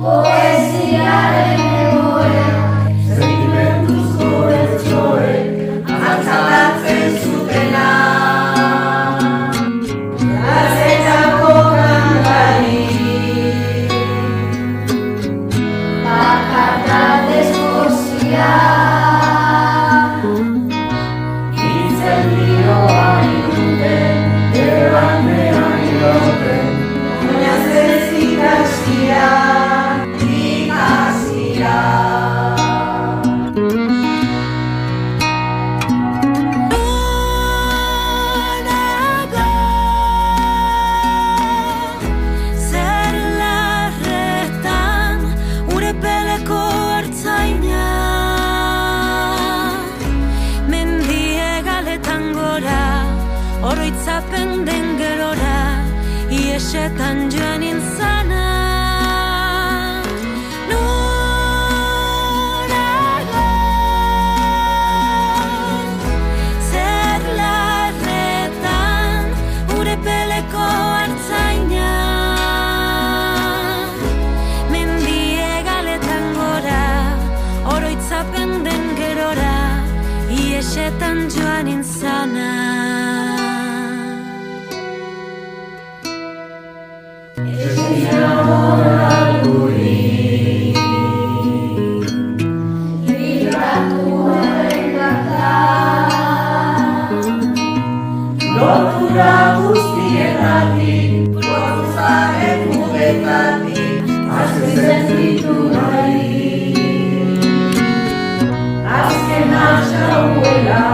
Poesiaren egoera, sentimenduzko bertsoek atzalatzen zutena. Gaztetako kantari, bakartadez poesia, itzen dioan iruten, ebanean iroten, oinaz ez ikasia. Oroitzapen den gerora, iesetan joan intzana. Norago, zer larretan, ure peleko hartzaina. Mendie galetan gora, oroitzapen den gerora, iesetan joan intzana. Lotura guztietatik, goruzaren mugetatik, azken ditu nahi. Azken atxauela,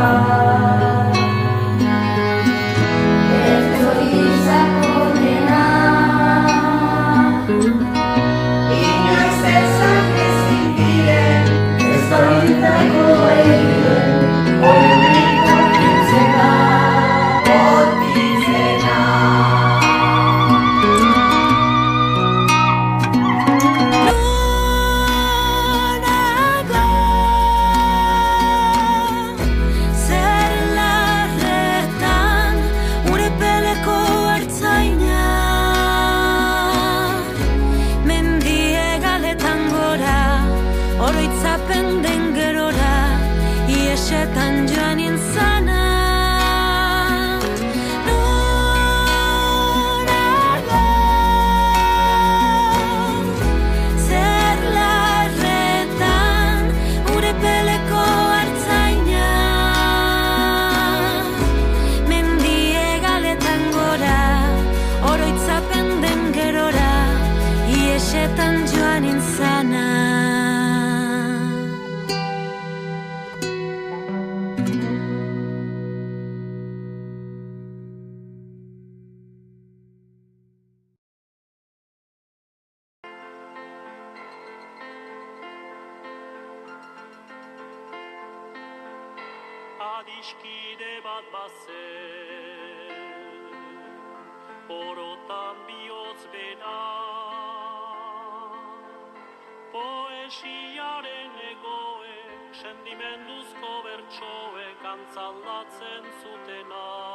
bertsorizako dena. Inoiz ezak ezin diren, ez baitako egiten, oirik orkitzena. Oroitzapen den gerora, iesetan joan intzana. Norago, zer larretan, ure peleko hartzaina. Mendie galetan gora, oroitzapen den gerora, iesetan joan intzana. Adiskide bat bazen, orotan bihotz bena, poesiaren egoek, sentimenduzko bertsoek antzaldatzen zutena.